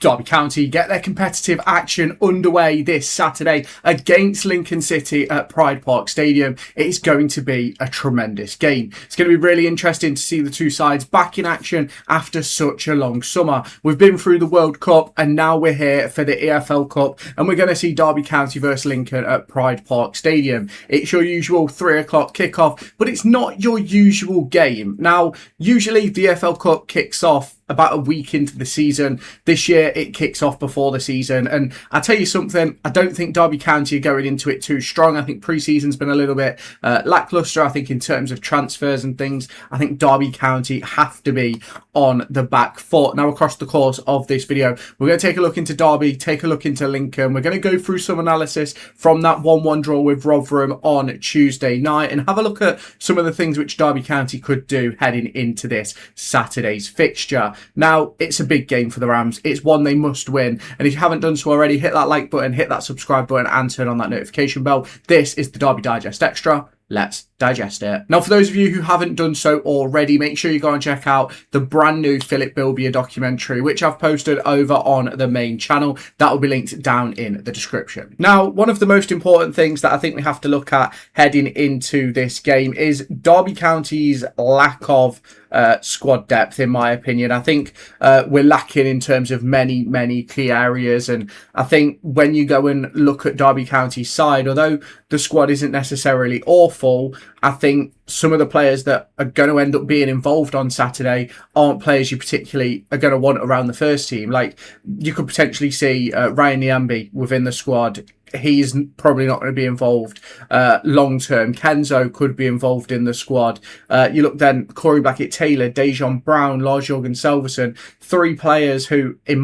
Derby County get their competitive action underway this Saturday against Lincoln City at Pride Park Stadium. It is going to be a tremendous game. It's going to be really interesting to see the two sides back in action after such a long summer. We've been through the World Cup and now we're here for the EFL Cup, and we're going to see Derby County versus Lincoln at Pride Park Stadium. It's your usual 3 o'clock kickoff, but it's not your usual game. Now, usually the EFL Cup kicks off about a week into the season. This year it kicks off before the season, and I tell you something, I don't think Derby County are going into it too strong. I think pre-season's been a little bit lacklustre. I think in terms of transfers and things, I think Derby County have to be on the back foot. Now, across the course of this video, we're going to take a look into Derby, take a look into Lincoln. We're going to go through some analysis from that 1-1 draw with Rotherham on Tuesday night and have a look at some of the things which Derby County could do heading into this Saturday's fixture. Now, it's a big game for the Rams. It's one they must win. And if you haven't done so already, hit that like button, hit that subscribe button, and turn on that notification bell. This is the Derby Digest Extra. Let's digest it. Now, for those of you who haven't done so already, make sure you go and check out the brand new Philip Bilbier documentary, which I've posted over on the main channel. That will be linked down in the description. Now, one of the most important things that I think we have to look at heading into this game is Derby County's lack of squad depth, in my opinion. I think we're lacking in terms of many key areas, and I think when you go and look at Derby County's side, although the squad isn't necessarily awful, I think some of the players that are going to end up being involved on Saturday aren't players you particularly are going to want around the first team. Like, you could potentially see Ryan Nyambe within the squad. He's probably not going to be involved long term. Kenzo could be involved in the squad. You look then, Corey Blackett-Taylor, Dajaune Brown, Lars-Jørgen Selvesen, 4 players in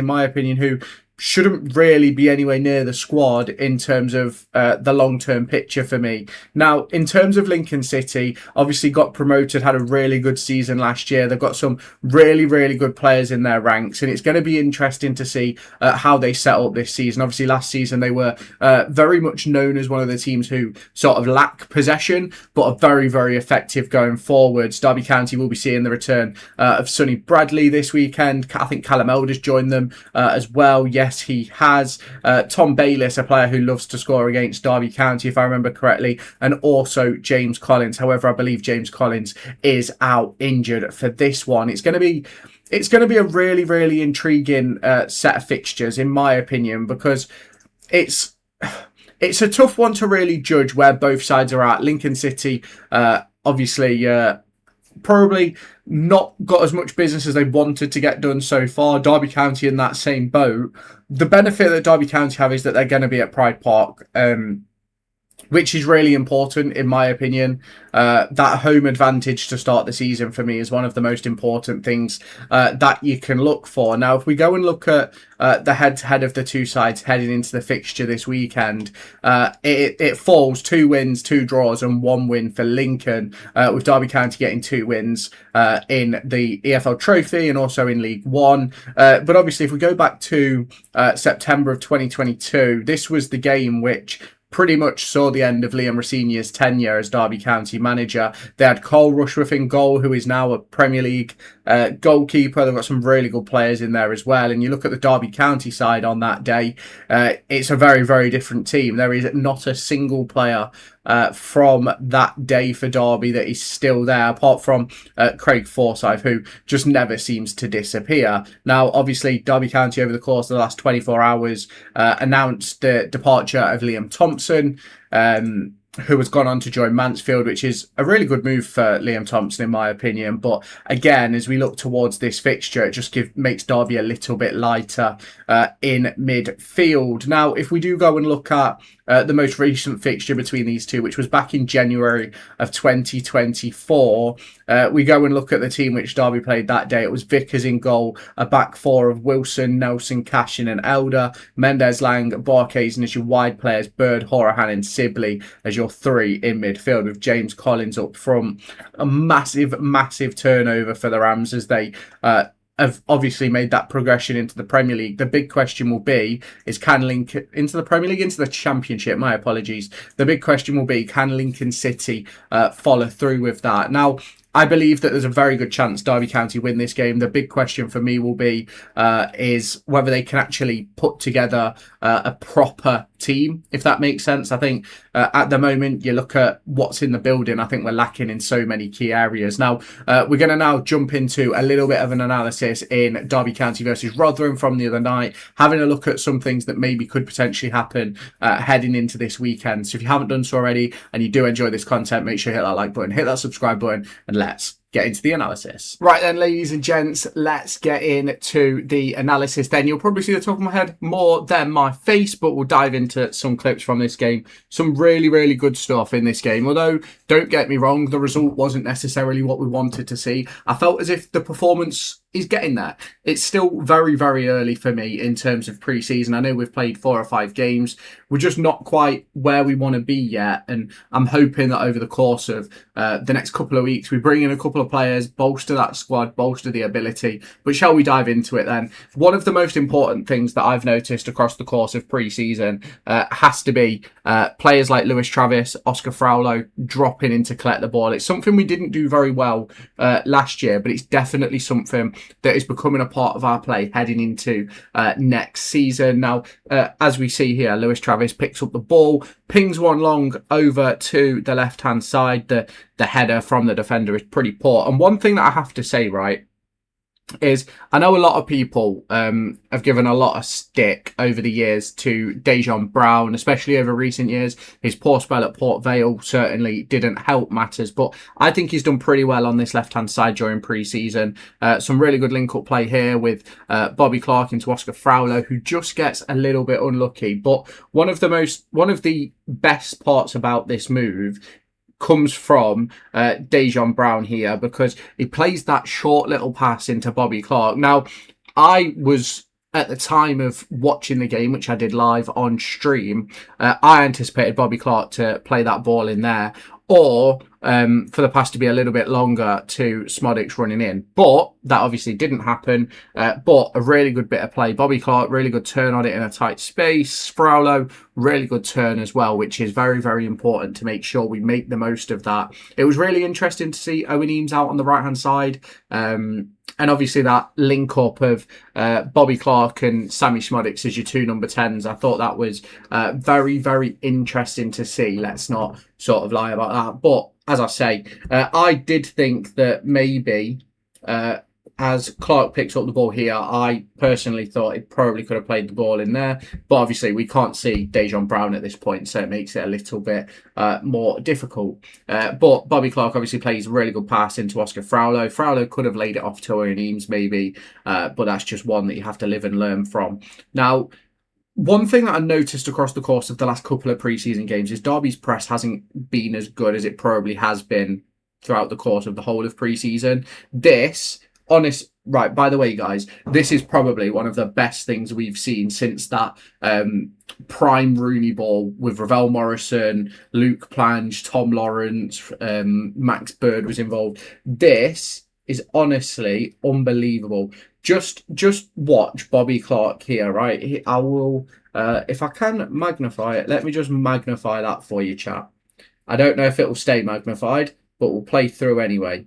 my opinion, who shouldn't really be anywhere near the squad in terms of the long-term picture for me. Now, in terms of Lincoln City, obviously got promoted, had a really good season last year. They've got some really good players in their ranks, and it's going to be interesting to see how they set up this season. Obviously, last season they were very much known as one of the teams who sort of lack possession, but are very effective going forwards. Derby County will be seeing the return of Sonny Bradley this weekend. I think Callum Elder's joined them as well. Yes, he has. Tom Bayliss, a player who loves to score against Derby County, if I remember correctly, and also James Collins. However, I believe James Collins is out injured for this one. It's going to be a really intriguing set of fixtures, in my opinion, because it's a tough one to really judge where both sides are at. Lincoln City, obviously, probably not got as much business as they wanted to get done so far. Derby County in that same boat. The benefit that Derby County have is that they're going to be at Pride Park, which is really important, in my opinion. That home advantage to start the season for me is one of the most important things that you can look for. Now, if we go and look at the head-to-head of the two sides heading into the fixture this weekend, it falls 2 wins, 2 draws and 1 win for Lincoln, with Derby County getting 2 wins in the EFL Trophy and also in League One. But obviously, if we go back to September of 2022, this was the game which pretty much saw the end of Liam Rosenior's tenure as Derby County manager. They had Cole Rushworth in goal, who is now a Premier League goalkeeper. They've got some really good players in there as well. And you look at the Derby County side on that day, it's a very different team. There is not a single player from that day for Derby that is still there, apart from Craig Forsyth, who just never seems to disappear. Now, obviously, Derby County over the course of the last 24 hours announced the departure of Liam Thompson, who has gone on to join Mansfield, which is a really good move for Liam Thompson, in my opinion. But again, as we look towards this fixture, it just makes Derby a little bit lighter in midfield. Now, if we do go and look at the most recent fixture between these two, which was back in January of 2024, we go and look at the team which Derby played that day. It was Vickers in goal, a back 4 of Wilson, Nelson, Cashin and Elder, Mendes, Lang, Barkhazen as your wide players, Bird, Horahan and Sibley as your 3 in midfield, with James Collins up front. A massive turnover for the Rams as they have obviously made that progression into the Premier League. The big question will be, can the Championship, my apologies. The big question will be, can Lincoln City follow through with that? Now, I believe that there's a very good chance Derby County win this game. The big question for me will be is whether they can actually put together a proper team, if that makes sense. I think at the moment, you look at what's in the building, I think we're lacking in so many key areas. Now, we're going to now jump into a little bit of an analysis in Derby County versus Rotherham from the other night, having a look at some things that maybe could potentially happen heading into this weekend. So if you haven't done so already and you do enjoy this content, make sure you hit that like button, hit that subscribe button, and let's get into the analysis. Right then, ladies and gents, let's get into the analysis then. You'll probably see the top of my head more than my face, but we'll dive into some clips from this game. Some really, really good stuff in this game. Although, don't get me wrong, the result wasn't necessarily what we wanted to see. I felt as if the performance is getting there. It's still very, very early for me in terms of pre-season. I know we've played 4 or 5 games. We're just not quite where we want to be yet. And I'm hoping that over the course of the next couple of weeks, we bring in a couple of players, bolster that squad, bolster the ability. But shall we dive into it then? One of the most important things that I've noticed across the course of pre-season has to be players like Lewis Travis, Oscar Fraulo dropping in to collect the ball. It's something we didn't do very well last year, but it's definitely something that is becoming a part of our play heading into next season. Now, as we see here, Lewis Travis picks up the ball, pings one long over to the left-hand side. The header from the defender is pretty poor. And one thing that I have to say, right, is I know a lot of people have given a lot of stick over the years to Dajaune Brown, especially over recent years. His poor spell at Port Vale certainly didn't help matters, but I think he's done pretty well on this left-hand side during pre-season. Some really good link-up play here with Bobby Clark into Oscar Fraulo, who just gets a little bit unlucky. But one of the best parts about this move comes from Dajaune Brown here, because he plays that short little pass into Bobby Clark. Now, I was, at the time of watching the game, which I did live on stream, I anticipated Bobby Clark to play that ball in there, or for the pass to be a little bit longer to Szmodics running in. But that obviously didn't happen. But a really good bit of play. Bobby Clark, really good turn on it in a tight space. Fraulo, really good turn as well, which is very, very important to make sure we make the most of that. It was really interesting to see Owen Eames out on the right-hand side. And obviously that link up of Bobby Clark and Sammie Szmodics as your 2 number 10s. I thought that was very, very interesting to see. Let's not sort of lie about that. But as I say, I did think that maybe as Clark picks up the ball here, I personally thought it probably could have played the ball in there. But obviously we can't see Dajaune Brown at this point, so it makes it a little bit more difficult. But Bobby Clark obviously plays a really good pass into Oscar Fraulo. Fraulo could have laid it off to Owen Eames maybe, but that's just one that you have to live and learn from. Now, one thing that I noticed across the course of the last couple of pre-season games is Derby's press hasn't been as good as it probably has been throughout the course of the whole of pre-season. Right, by the way, guys, this is probably one of the best things we've seen since that prime Rooney ball with Ravel Morrison, Luke Plange, Tom Lawrence, Max Bird was involved. This is honestly unbelievable. Just watch Bobby Clark here, right? I will, if I can magnify it, let me just magnify that for you, chat. I don't know if it will stay magnified, but we'll play through anyway.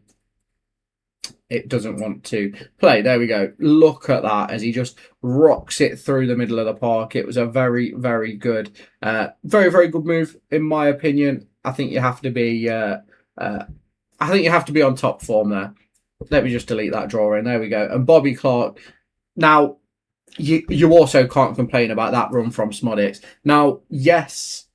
It doesn't want to play. There we go. Look at that as he just rocks it through the middle of the park. It was a very, very good, very, very good move in my opinion. I think you have to be, on top form there. Let me just delete that drawing. There we go. And Bobby Clark. Now, you also can't complain about that run from Szmodics. Now, yes.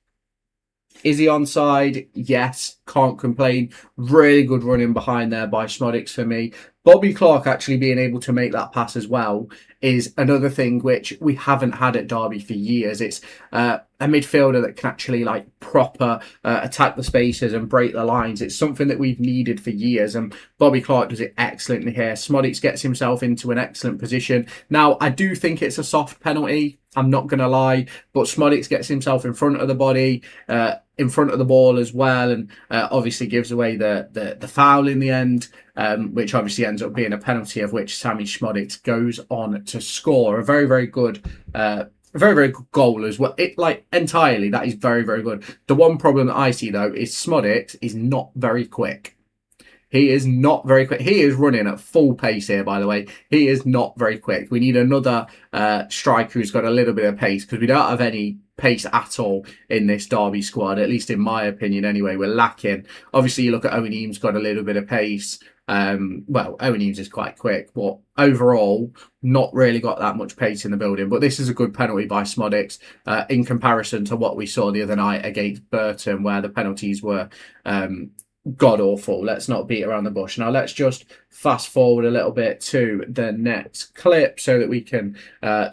Is he onside? Yes, can't complain. Really good running behind there by Szmodics for me. Bobby Clark actually being able to make that pass as well is another thing which we haven't had at Derby for years. It's a midfielder that can actually proper attack the spaces and break the lines. It's something that we've needed for years, and Bobby Clark does it excellently here. Szmodics gets himself into an excellent position. Now, I do think it's a soft penalty. I'm not going to lie, but Szmodics gets himself in front of the body, in front of the ball as well, and obviously gives away the foul in the end, which obviously ends up being a penalty, of which Sammie Szmodics goes on to score. A very, very good very, very good goal as well. Entirely, that is very, very good. The one problem that I see, though, is Szmodics is not very quick. He is not very quick. He is running at full pace here, by the way. He is not very quick. We need another striker who's got a little bit of pace, because we don't have any pace at all in this Derby squad, at least in my opinion anyway. We're lacking. Obviously, you look at Owen Eames, got a little bit of pace. Well, Owen Eames is quite quick, but overall, not really got that much pace in the building. But this is a good penalty by Szmodics in comparison to what we saw the other night against Burton, where the penalties were god awful. Let's not beat around the bush. Now let's just fast forward a little bit to the next clip so that we can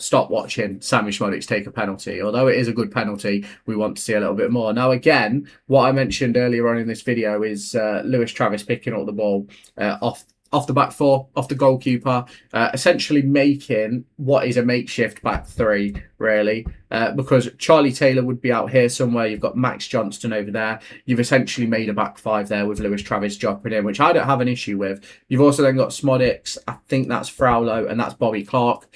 stop watching Sammie Szmodics take a penalty. Although it is a good penalty, we want to see a little bit more. Now again, what I mentioned earlier on in this video is Lewis Travis picking up the ball off the back four, off the goalkeeper, essentially making what is a makeshift back three, really, because Charlie Taylor would be out here somewhere. You've got Max Johnston over there. You've essentially made a back five there with Lewis Travis dropping in, which I don't have an issue with. You've also then got Szmodics, I think that's Fraulo, and that's Bobby Clark,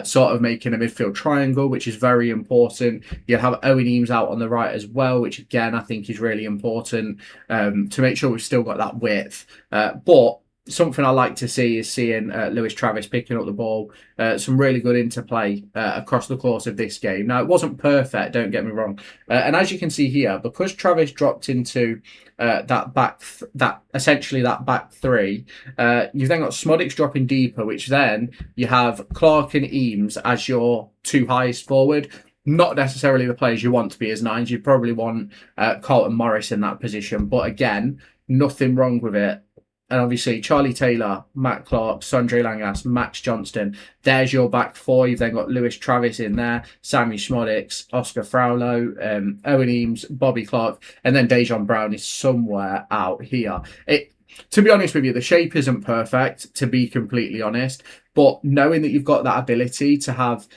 sort of making a midfield triangle, which is very important. You'll have Owen Eames out on the right as well, which again, I think is really important to make sure we've still got that width. But something I like to see is seeing Lewis Travis picking up the ball. Some really good interplay across the course of this game. Now, it wasn't perfect, don't get me wrong. And as you can see here, because Travis dropped into that back three, you've then got Szmodics dropping deeper, which then you have Clark and Eames as your two highest forward. Not necessarily the players you want to be as nines. You'd probably want Carlton Morris in that position. But again, nothing wrong with it. And obviously, Charlie Taylor, Matt Clark, Sondre Langas, Max Johnston. There's your back four. You've then got Lewis Travis in there, Sammie Szmodics, Oscar Fraulo, Owen Eames, Bobby Clark, and then Dajaune Brown is somewhere out here. To be honest with you, the shape isn't perfect, to be completely honest. But knowing that you've got that ability to have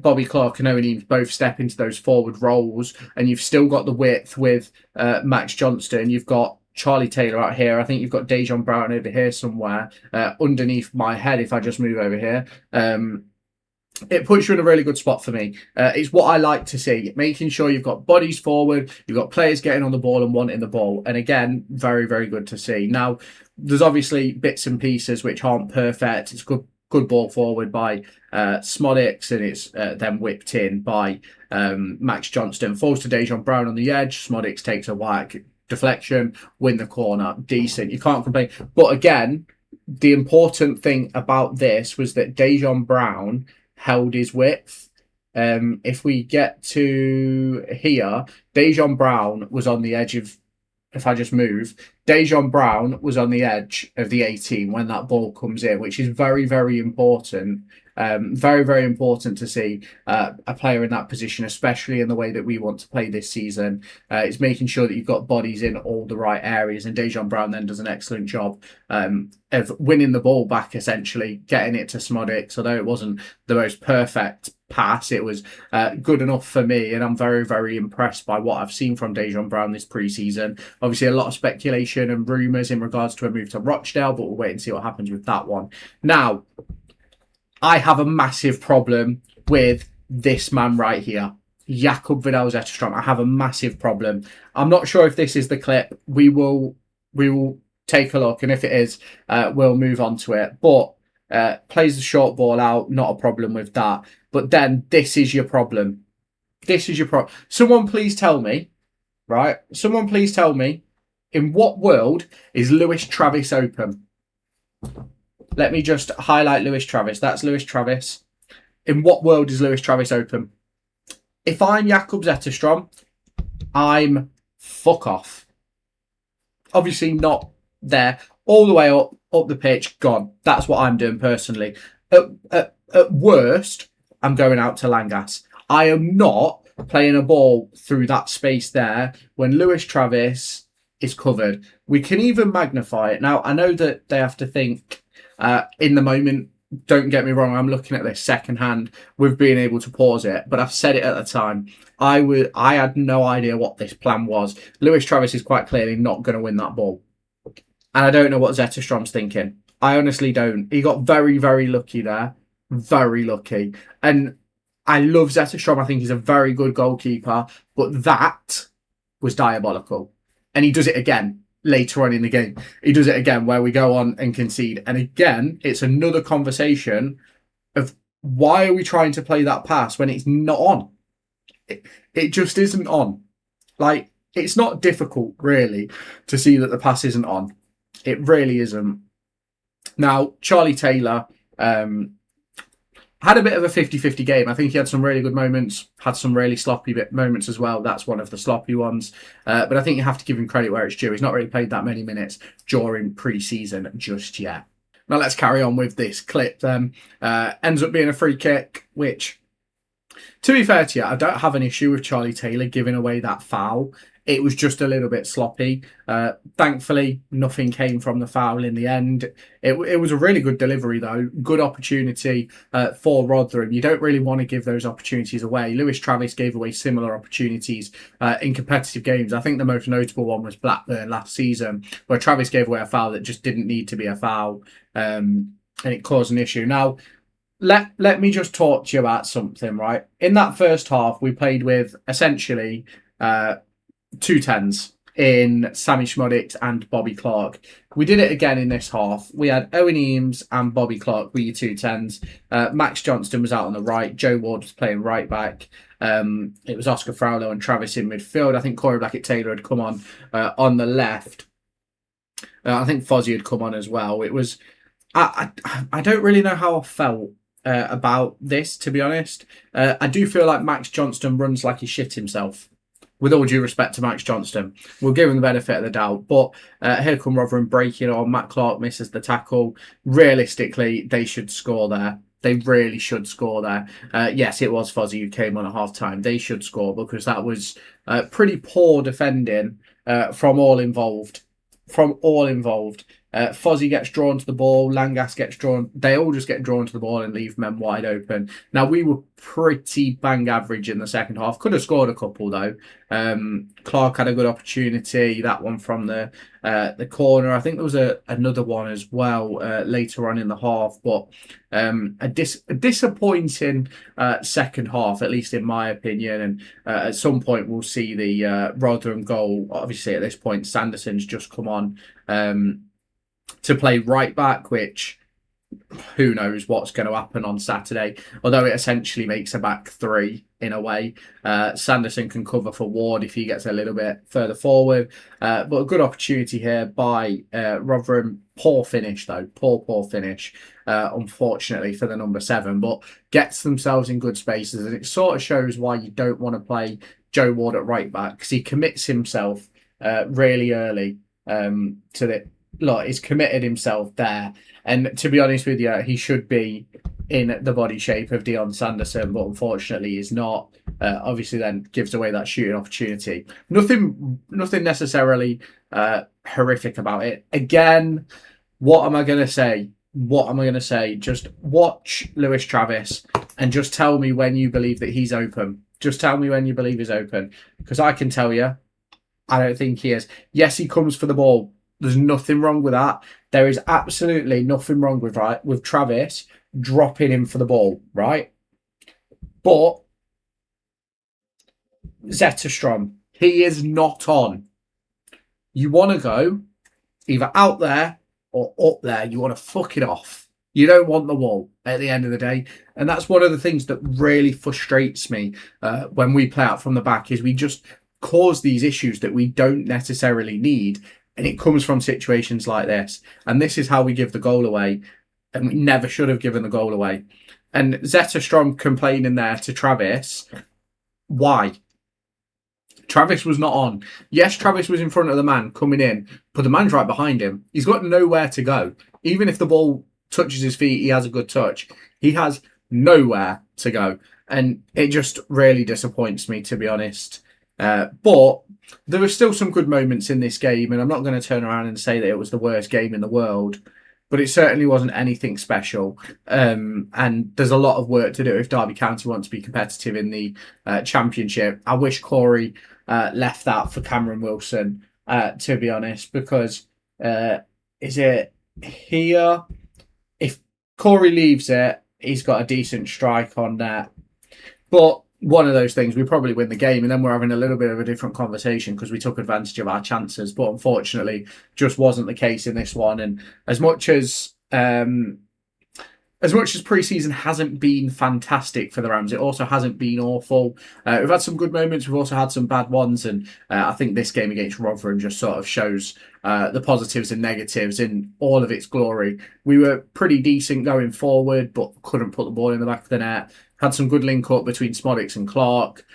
Bobby Clark and Owen Eames both step into those forward roles, and you've still got the width with Max Johnston. You've got Charlie Taylor out here. I think you've got Dajaune Brown over here somewhere underneath my head if I just move over here. It puts you in a really good spot for me. It's what I like to see, making sure you've got bodies forward, you've got players getting on the ball and wanting the ball. And again, very, very good to see. Now, there's obviously bits and pieces which aren't perfect. It's good ball forward by Szmodics, and it's then whipped in by Max Johnston. Falls to Dajaune Brown on the edge. Szmodics takes a whack, deflection, win the corner. Decent. You can't complain. But again, the important thing about this was that Dajaune Brown held his width. If we get to here, Dajaune Brown was on the edge of, if I just move, Dajaune Brown was on the edge of the 18 when that ball comes in, which is very, very important. Very, very important to see a player in that position, especially in the way that we want to play this season. It's making sure that you've got bodies in all the right areas, and Dajaune Brown then does an excellent job of winning the ball back, essentially, getting it to Szmodics. Although it wasn't the most perfect pass, it was good enough for me, and I'm very, very impressed by what I've seen from Dajaune Brown this pre-season. Obviously, a lot of speculation and rumours in regards to a move to Rochdale, but we'll wait and see what happens with that one. Now, I have a massive problem with this man right here, Jakub Widell Zetterström. I have a massive problem. I'm not sure if this is the clip. We will take a look, and if it is, we'll move on to it. But plays the short ball out, not a problem with that. But then this is your problem. This is your problem. Someone please tell me, right? Someone please tell me, in what world is Lewis Travis open? Let me just highlight Lewis Travis. That's Lewis Travis. In what world is Lewis Travis open? If I'm Jakub Zetterström, I'm fuck off. Obviously not there. All the way up the pitch, gone. That's what I'm doing personally. At worst, I'm going out to Langas. I am not playing a ball through that space there when Lewis Travis is covered. We can even magnify it. Now, I know that they have to think in the moment. Don't get me wrong, I'm looking at this secondhand with being able to pause it, but I've said it at the time. I had no idea what this plan was. Lewis Travis is quite clearly not going to win that ball. And I don't know what Zetterström's thinking. I honestly don't. He got very, very lucky there. Very lucky. And I love Zetterström. I think he's a very good goalkeeper, but that was diabolical. And he does it again later on in the game. He does it again where we go on and concede. And again, it's another conversation of why are we trying to play that pass when it's not on? It just isn't on. Like, it's not difficult, really, to see that the pass isn't on. It really isn't. Now, Charlie Taylor had a bit of a 50-50 game. I think he had some really good moments, had some really sloppy moments as well. That's one of the sloppy ones. But I think you have to give him credit where it's due. He's not really played that many minutes during pre-season just yet. Now, let's carry on with this clip then. Ends up being a free kick, which, to be fair to you, I don't have an issue with Charlie Taylor giving away that foul. It was just a little bit sloppy. Thankfully, nothing came from the foul in the end. It was a really good delivery, though. Good opportunity for Rotherham. You don't really want to give those opportunities away. Lewis Travis gave away similar opportunities in competitive games. I think the most notable one was Blackburn last season, where Travis gave away a foul that just didn't need to be a foul, and it caused an issue. Now, let me just talk to you about something, right? In that first half, we played with essentially 2 10s in Sammie Szmodics and Bobby Clark. We did it again in this half. We had Owen Eames and Bobby Clark were your 2 10s. Max Johnston was out on the right. Joe Ward was playing right back. It was Oscar Fraulo and Travis in midfield. I think Corey Blackett-Taylor had come on the left. I think Fozzie had come on as well. It was... I don't really know how I felt about this, to be honest. I do feel like Max Johnston runs like he shit himself. With all due respect to Max Johnston, we'll give him the benefit of the doubt. But here come Rotherham breaking on. Matt Clark misses the tackle. Realistically, they should score there. They really should score there. Yes, it was Fozzie who came on at half-time. They should score because that was pretty poor defending from all involved. Fozzie gets drawn to the ball, Langas gets drawn. They all just get drawn to the ball and leave men wide open. Now, we were pretty bang average in the second half. Could have scored a couple, though. Clark had a good opportunity, that one from the corner. I think there was another one as well later on in the half. But a disappointing second half, at least in my opinion. And at some point, we'll see the Rotherham goal. Obviously, at this point, Sanderson's just come on to play right back, which who knows what's going to happen on Saturday, although it essentially makes a back three in a way. Sanderson can cover for Ward if he gets a little bit further forward, but a good opportunity here by Rotherham. Poor finish though, poor finish, unfortunately for the number 7, but gets themselves in good spaces, and it sort of shows why you don't want to play Joe Ward at right back, because he commits himself really early to the... Look, he's committed himself there. And to be honest with you, he should be in the body shape of Dion Sanderson, but unfortunately he's not. Obviously then gives away that shooting opportunity. Nothing necessarily horrific about it. Again, what am I going to say? Just watch Lewis Travis and just tell me when you believe that he's open. Just tell me when you believe he's open. Because I can tell you, I don't think he is. Yes, he comes for the ball. There's nothing wrong with that. There is absolutely nothing wrong with Travis dropping in for the ball, right? But Zetterström, he is not on. You want to go either out there or up there. You want to fuck it off. You don't want the wall at the end of the day. And that's one of the things that really frustrates me when we play out from the back, is we just cause these issues that we don't necessarily need. And it comes from situations like this. And this is how we give the goal away. And we never should have given the goal away. And Zetterström complaining there to Travis. Why? Travis was not on. Yes, Travis was in front of the man coming in, but the man's right behind him. He's got nowhere to go. Even if the ball touches his feet, he has a good touch. He has nowhere to go. And it just really disappoints me, to be honest. But there were still some good moments in this game, and I'm not going to turn around and say that it was the worst game in the world, but it certainly wasn't anything special. And there's a lot of work to do if Derby County want to be competitive in the Championship. I wish Corey left that for Cameron Wilson, to be honest, because is it here? If Corey leaves it, he's got a decent strike on that. But one of those things, we probably win the game, and then we're having a little bit of a different conversation because we took advantage of our chances. But unfortunately, just wasn't the case in this one. And as much as preseason hasn't been fantastic for the Rams, it also hasn't been awful. We've had some good moments, we've also had some bad ones, and I think this game against Rotherham just sort of shows the positives and negatives in all of its glory. We were pretty decent going forward, but couldn't put the ball in the back of the net. Had some good link up between Szmodics and Clark.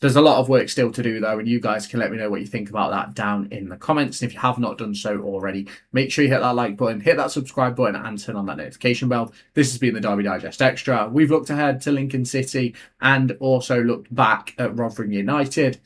There's a lot of work still to do, though, and you guys can let me know what you think about that down in the comments. And if you have not done so already, make sure you hit that like button, hit that subscribe button, and turn on that notification bell. This has been the Derby Digest Extra. We've looked ahead to Lincoln City and also looked back at Rotherham United.